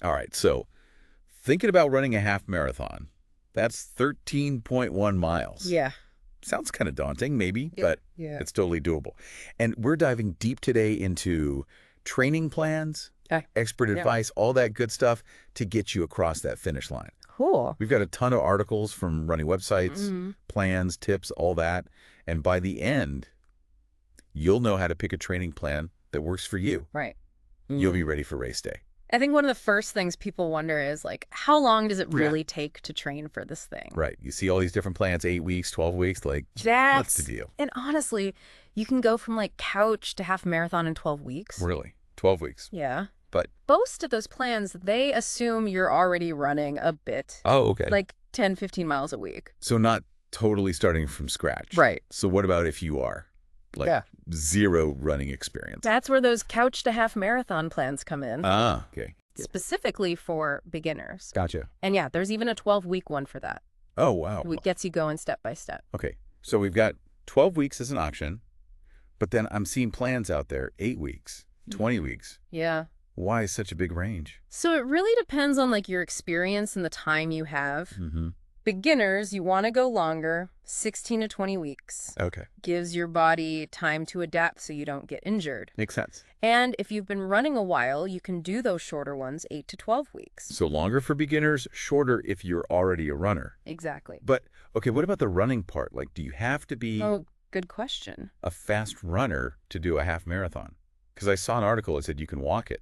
All right, so thinking about running a half marathon, that's 13.1 miles. Yeah. Sounds kind of daunting, maybe, Yeah. but Yeah. it's totally doable. And we're diving deep today into training plans, expert advice, all that good stuff to get you across that finish line. Cool. We've got a ton of articles from running websites, plans, tips, all that. And by the end, you'll know how to pick a training plan that works for you. Right. You'll be ready for race day. I think one of the first things people wonder is, like, how long does it really take to train for this thing? Right. You see all these different plans, 8 weeks, 12 weeks, like, what's the deal? And honestly, you can go from, like, couch to half marathon in 12 weeks. Really? 12 weeks. Yeah. But most of those plans, they assume you're already running a bit. Oh, okay. Like 10, 15 miles a week. So not totally starting from scratch. Right. So what about if you are? Like zero running experience. That's where those couch to half marathon plans come in. Ah, okay. Specifically for beginners. Gotcha. And yeah, there's even a 12-week one for that. Oh, wow. It gets you going step by step. Okay. So we've got 12 weeks as an option, but then I'm seeing plans out there, 8 weeks, 20 weeks. Yeah. Why is such a big range? So it really depends on, like, your experience and the time you have. Beginners, you want to go longer, 16 to 20 weeks. Okay. Gives your body time to adapt so you don't get injured. Makes sense. And if you've been running a while, you can do those shorter ones, 8 to 12 weeks. So longer for beginners, shorter if you're already a runner. Exactly. But, okay, what about the running part? Like, do you have to be good question. a fast runner to do a half marathon? Because I saw an article that said you can walk it.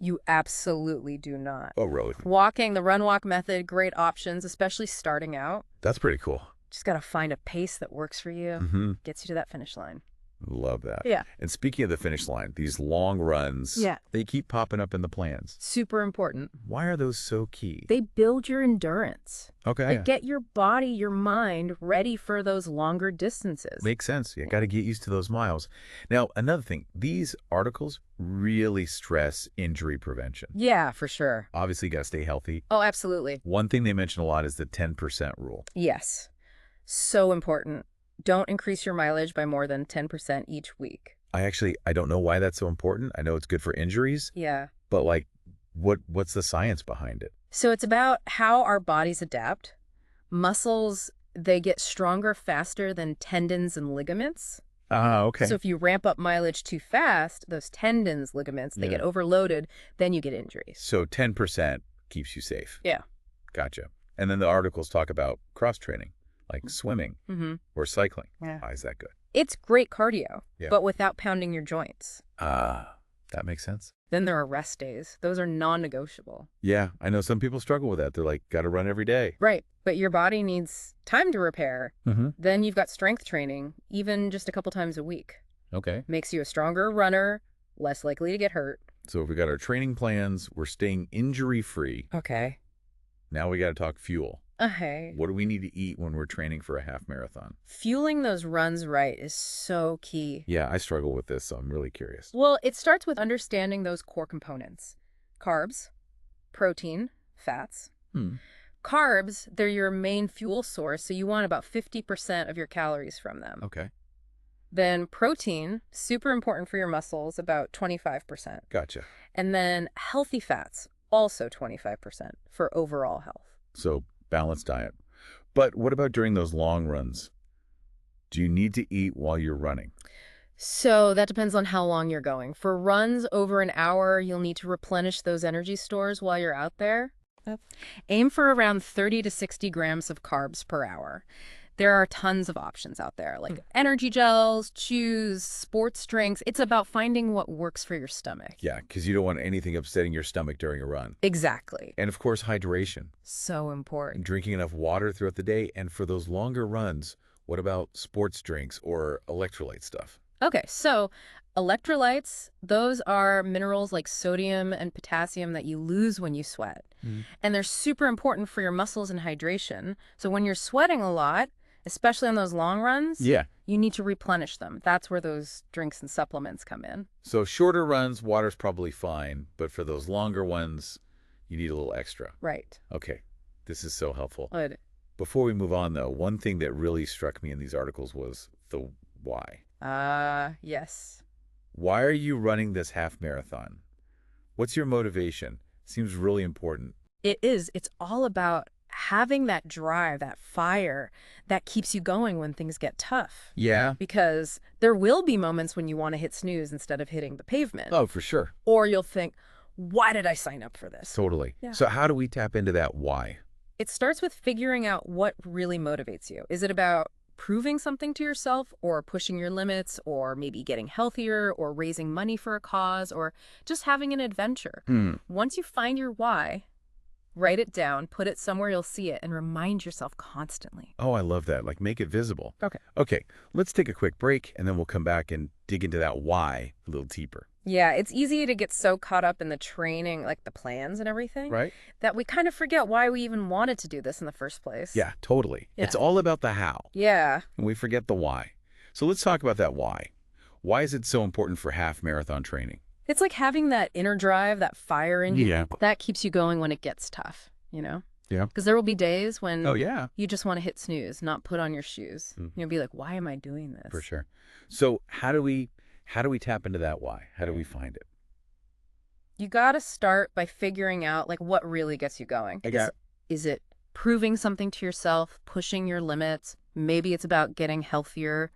You absolutely do not. Oh, really? Walking, the run-walk method, great options, especially starting out. That's pretty cool. Just got to find a pace that works for you, gets you to that finish line. Love that. Yeah. And speaking of the finish line, these long runs, they keep popping up in the plans. Super important. Why are those so key? They build your endurance. Okay. Like, get your body, your mind ready for those longer distances. Makes sense. You got to get used to those miles. Now, another thing, these articles really stress injury prevention. Yeah, for sure. Obviously, you got to stay healthy. Oh, absolutely. One thing they mention a lot is the 10% rule. Yes. So important. Don't increase your mileage by more than 10% each week. I don't know why that's so important. I know it's good for injuries. Yeah. But, like, what's the science behind it? So it's about how our bodies adapt. Muscles, they get stronger faster than tendons and ligaments. Ah, okay. So if you ramp up mileage too fast, those tendons, ligaments, they get overloaded, then you get injuries. So 10% keeps you safe. Yeah. Gotcha. And then the articles talk about cross-training, like swimming or cycling. Yeah. Why is that good? It's great cardio, but without pounding your joints. Ah, that makes sense. Then there are rest days. Those are non-negotiable. Yeah, I know some people struggle with that. They're like, got to run every day. Right, but your body needs time to repair. Then you've got strength training, even just a couple times a week. Okay. Makes you a stronger runner, less likely to get hurt. So if we got our training plans, we're staying injury-free. Okay. Now we got to talk fuel. Okay. What do we need to eat when we're training for a half marathon? Fueling those runs right is so key. Yeah, I struggle with this, so I'm really curious. Well, it starts with understanding those core components. Carbs, protein, fats. Carbs, they're your main fuel source, so you want about 50% of your calories from them. Okay. Then protein, super important for your muscles, about 25%. Gotcha. And then healthy fats, also 25% for overall health. So balanced diet. But what about during those long runs? Do you need to eat while you're running? So that depends on how long you're going. For runs over an hour, you'll need to replenish those energy stores while you're out there. Aim for around 30 to 60 grams of carbs per hour. There are tons of options out there, like energy gels, chews, sports drinks. It's about finding what works for your stomach. Yeah, because you don't want anything upsetting your stomach during a run. Exactly. And, of course, hydration. So important. Drinking enough water throughout the day. And for those longer runs, what about sports drinks or electrolyte stuff? Okay, so electrolytes, those are minerals like sodium and potassium that you lose when you sweat. And they're super important for your muscles and hydration. So when you're sweating a lot, especially on those long runs, you need to replenish them. That's where those drinks and supplements come in. So shorter runs, water's probably fine. But for those longer ones, you need a little extra. Right. Okay, this is so helpful. Good. Before we move on, though, one thing that really struck me in these articles was the why. Yes. Why are you running this half marathon? What's your motivation? Seems really important. It is. It's all about having that drive, that fire that keeps you going when things get tough. Yeah. Because there will be moments when you want to hit snooze instead of hitting the pavement. Oh, for sure. Or you'll think, why did I sign up for this? Totally. Yeah. So how do we tap into that why? It starts with figuring out what really motivates you. Is it about proving something to yourself or pushing your limits or maybe getting healthier or raising money for a cause or just having an adventure? Once you find your why, write it down, put it somewhere you'll see it, and remind yourself constantly. Oh, I love that. Like make it visible. Okay. Okay, let's take a quick break and then we'll come back and dig into that why a little deeper. Yeah, it's easy to get so caught up in the training, like the plans and everything, Right? that we kind of forget why we even wanted to do this in the first place. Yeah, totally. Yeah. It's all about the how, Yeah. and we forget the why. So let's talk about that why. Why is it so important for half marathon training? It's like having that inner drive, that fire in you. Yeah. That keeps you going when it gets tough, you know? Yeah. Because there will be days when Oh, yeah, you just want to hit snooze, not put on your shoes. You'll be like, why am I doing this? for sure. So how do we tap into that why? How do we find it? You got to start by figuring out like what really gets you going. Is it proving something to yourself, pushing your limits? Maybe it's about getting healthier,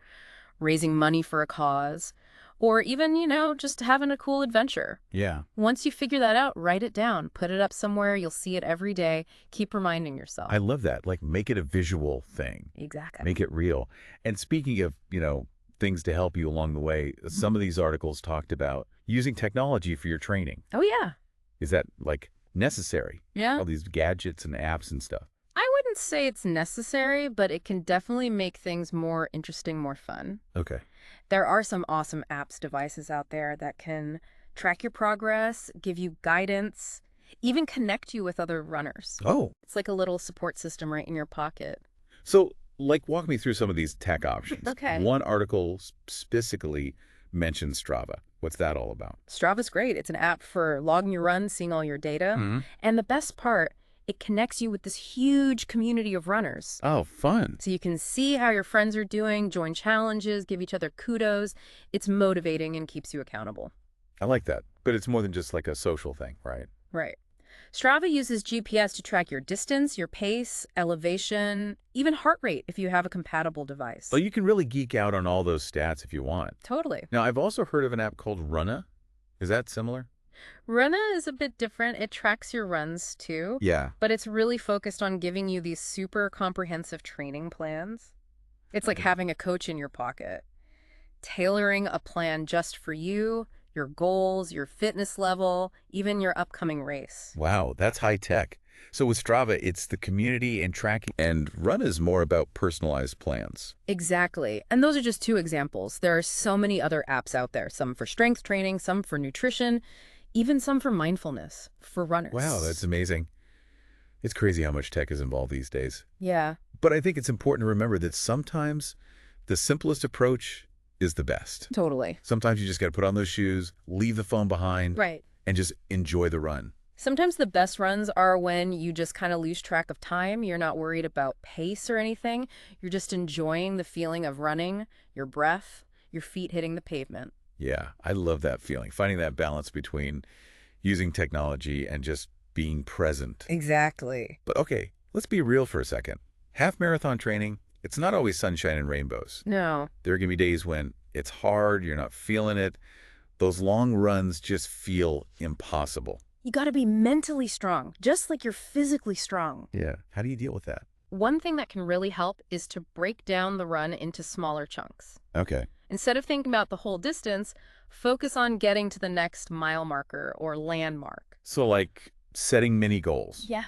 raising money for a cause, or even, just having a cool adventure. Yeah. Once you figure that out, write it down, put it up somewhere. You'll see it every day. Keep reminding yourself. I love that. Like make it a visual thing. Exactly. Make it real. And speaking of, things to help you along the way, some of these articles talked about using technology for your training. Oh, yeah. Is that like necessary? Yeah. All these gadgets and apps and stuff. I wouldn't say it's necessary, but it can definitely make things more interesting, more fun. Okay. There are some awesome apps, devices out there that can track your progress, give you guidance, even connect you with other runners. Oh, It's like a little support system right in your pocket. so like walk me through some of these tech options. Okay. One article specifically mentions Strava. What's that all about? Strava's great. It's an app for logging your runs, seeing all your data. And the best part, it connects you with this huge community of runners. Oh, fun. So you can see how your friends are doing, join challenges, give each other kudos. It's motivating and keeps you accountable. I like that. But it's more than just like a social thing, right? Right. Strava uses GPS to track your distance, your pace, elevation, even heart rate if you have a compatible device. Well, you can really geek out on all those stats if you want. Totally. Now, I've also heard of an app called Runna. Is that similar? Runna is a bit different. It tracks your runs too, Yeah. but it's really focused on giving you these super comprehensive training plans. It's like having a coach in your pocket, tailoring a plan just for you, your goals, your fitness level, even your upcoming race. Wow, that's high tech. So with Strava, it's the community and tracking, and Runna is more about personalized plans. Exactly. And those are just two examples. There are so many other apps out there, some for strength training, some for nutrition, even some for mindfulness for runners. Wow, that's amazing. It's crazy how much tech is involved these days. Yeah. But I think it's important to remember that sometimes the simplest approach is the best. Totally. Sometimes you just got to put on those shoes, leave the phone behind, Right. and just enjoy the run. Sometimes the best runs are when you just kind of lose track of time. You're not worried about pace or anything. You're just enjoying the feeling of running, your breath, your feet hitting the pavement. Yeah, I love that feeling, finding that balance between using technology and just being present. Exactly. But okay, let's be real for a second. Half marathon training, it's not always sunshine and rainbows. No. There are going to be days when it's hard, you're not feeling it. Those long runs just feel impossible. You got to be mentally strong, just like you're physically strong. Yeah. How do you deal with that? One thing that can really help is to break down the run into smaller chunks. Okay. Instead of thinking about the whole distance, focus on getting to the next mile marker or landmark. So like setting mini goals Yeah.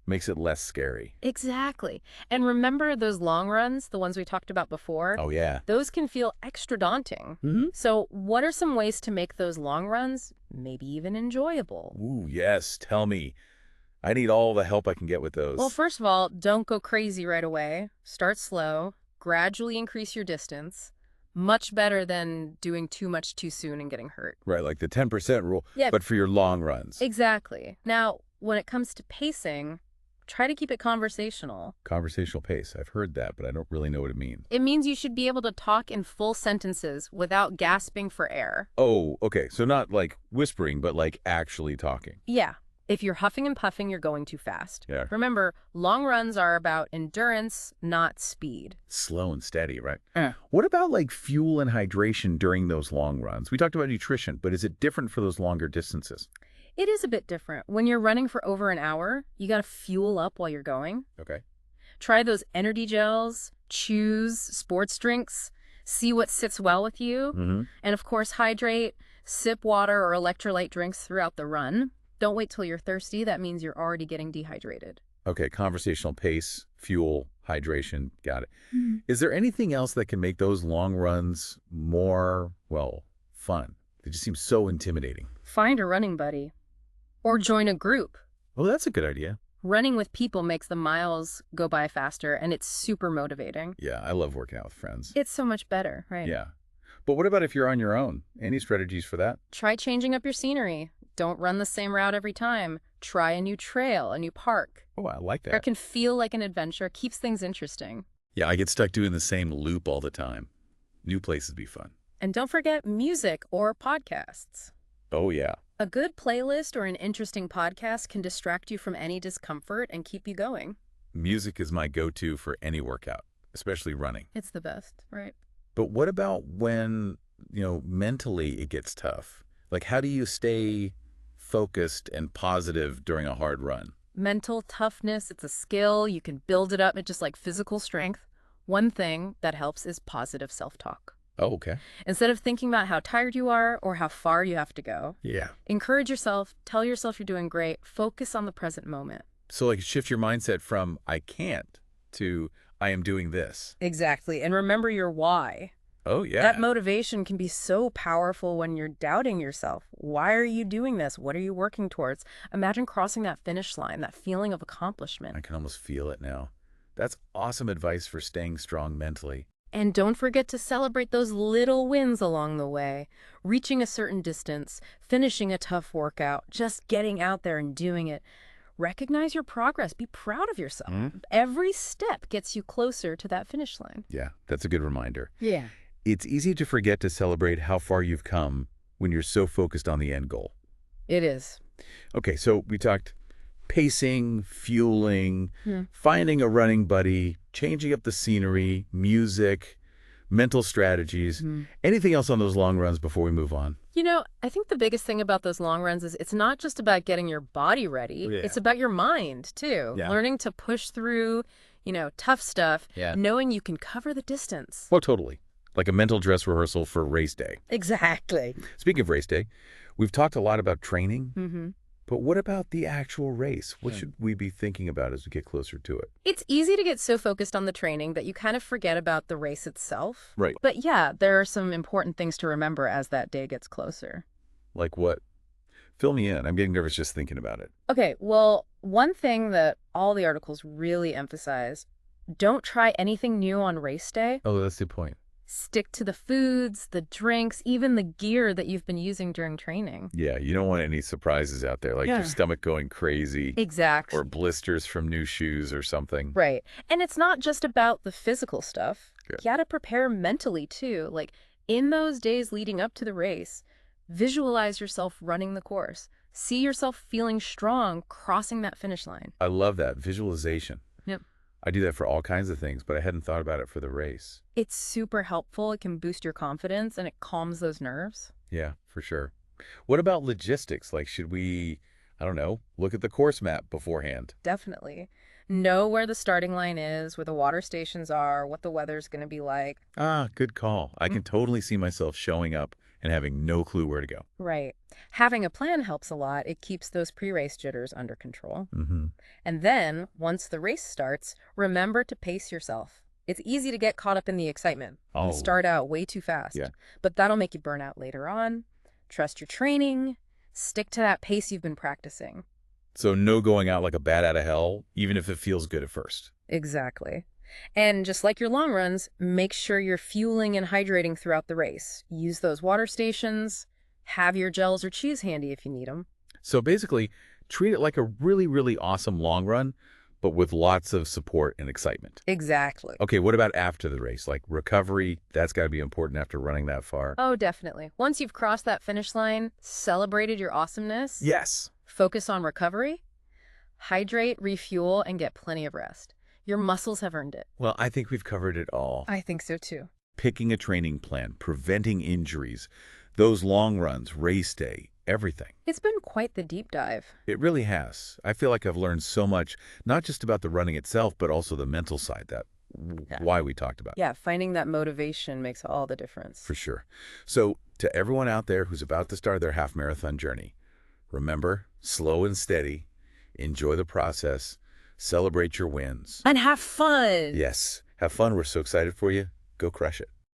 makes it less scary. Exactly. And remember those long runs, the ones we talked about before? Oh, yeah. Those can feel extra daunting. So what are some ways to make those long runs maybe even enjoyable? Ooh, yes. Tell me. I need all the help I can get with those. Well, first of all, don't go crazy right away. Start slow. Gradually increase your distance. Much better than doing too much too soon and getting hurt. Right, like the 10% rule, Yeah. but for your long runs. Exactly. Now, when it comes to pacing, try to keep it conversational. Conversational pace. I've heard that, but I don't really know what it means. It means you should be able to talk in full sentences without gasping for air. Oh, okay. So not like whispering, but like actually talking. Yeah. If you're huffing and puffing, you're going too fast. Yeah. Remember, long runs are about endurance, not speed. Slow and steady, right? What about like fuel and hydration during those long runs? We talked about nutrition, but is it different for those longer distances? It is a bit different. When you're running for over an hour, you got to fuel up while you're going. Okay. Try those energy gels, choose sports drinks, see what sits well with you. And of course, hydrate, sip water or electrolyte drinks throughout the run. Don't wait till you're thirsty. That means you're already getting dehydrated. Okay, conversational pace, fuel, hydration, got it. Is there anything else that can make those long runs more, well, fun? They just seem so intimidating. Find a running buddy or join a group. Oh, that's a good idea. Running with people makes the miles go by faster, and it's super motivating. Yeah, I love working out with friends. It's so much better, right? Yeah. But what about if you're on your own? Any strategies for that? Try changing up your scenery. Don't run the same route every time. Try a new trail, a new park. Oh, I like It that. can feel like an adventure, keeps things interesting. Yeah, I get stuck doing the same loop all the time. New places be fun. And don't forget music or podcasts. Oh, yeah. A good playlist or an interesting podcast can distract you from any discomfort and keep you going. Music is my go-to for any workout, especially running. It's the best, right? But what about when, mentally it gets tough? Like, how do you stay focused and positive during a hard run? Mental toughness, it's a skill. You can build it up. It's just like physical strength. One thing that helps is positive self-talk. Oh, okay. Instead of thinking about how tired you are or how far you have to go, Yeah. encourage yourself, tell yourself you're doing great, focus on the present moment. So, like, shift your mindset from I can't to I am doing this. Exactly. And remember your why. Oh, yeah. That motivation can be so powerful when you're doubting yourself. Why are you doing this? What are you working towards? Imagine crossing that finish line, that feeling of accomplishment. I can almost feel it now. That's awesome advice for staying strong mentally. And don't forget to celebrate those little wins along the way. Reaching a certain distance, finishing a tough workout, just getting out there and doing it. Recognize your progress. Be proud of yourself. Every step gets you closer to that finish line. Yeah, that's a good reminder. Yeah. It's easy to forget to celebrate how far you've come when you're so focused on the end goal. It is. Okay, so we talked pacing, fueling, finding a running buddy, changing up the scenery, music, mental strategies. Anything else on those long runs before we move on? I think the biggest thing about those long runs is it's not just about getting your body ready. Yeah. It's about your mind, too. Yeah. Learning to push through, tough stuff, Yeah. knowing you can cover the distance. Oh, totally. Like a mental dress rehearsal for race day. Exactly. Speaking of race day, we've talked a lot about training, but what about the actual race? What should we be thinking about as we get closer to it? It's easy to get so focused on the training that you kind of forget about the race itself. Right. But yeah, there are some important things to remember as that day gets closer. Like what? Fill me in. I'm getting nervous just thinking about it. Okay, well, one thing that all the articles really emphasize, don't try anything new on race day. Oh, that's the point. Stick to the foods, the drinks, even the gear that you've been using during training. Yeah, you don't want any surprises out there, like your stomach going crazy Exactly. or blisters from new shoes or something. Right. And it's not just about the physical stuff. Yeah. You got to prepare mentally, too. Like, in those days leading up to the race, visualize yourself running the course. See yourself feeling strong, crossing that finish line. I love that visualization. Yep. I do that for all kinds of things, but I hadn't thought about it for the race. It's super helpful. It can boost your confidence, and it calms those nerves. Yeah, for sure. What about logistics? Like, should we, I don't know, look at the course map beforehand? Definitely. Know where the starting line is, where the water stations are, what the weather's going to be like. Ah, good call. I can totally see myself showing up and having no clue where to go. Right. Having a plan helps a lot. It keeps those pre-race jitters under control. Mm-hmm. And then, once the race starts, remember to pace yourself. It's easy to get caught up in the excitement and start out way too fast. Yeah. But that'll make you burn out later on. Trust your training. Stick to that pace you've been practicing. So no going out like a bat out of hell, even if it feels good at first. Exactly. And just like your long runs, make sure you're fueling and hydrating throughout the race. Use those water stations. Have your gels or cheese handy if you need them. So basically, treat it like a really, really awesome long run, but with lots of support and excitement. Exactly. Okay, what about after the race? Like recovery, that's got to be important after running that far. Oh, definitely. Once you've crossed that finish line, celebrated your awesomeness, Yes. Focus on recovery, hydrate, refuel, and get plenty of rest. Your muscles have earned it. Well, I think we've covered it all. I think so too. Picking a training plan, preventing injuries, those long runs, race day, everything. It's been quite the deep dive. It really has. I feel like I've learned so much, not just about the running itself, but also the mental side, why we talked about. Yeah, finding that motivation makes all the difference. For sure. So to everyone out there who's about to start their half marathon journey, remember, slow and steady, enjoy the process, celebrate your wins. And have fun. Yes, have fun. We're so excited for you. Go crush it.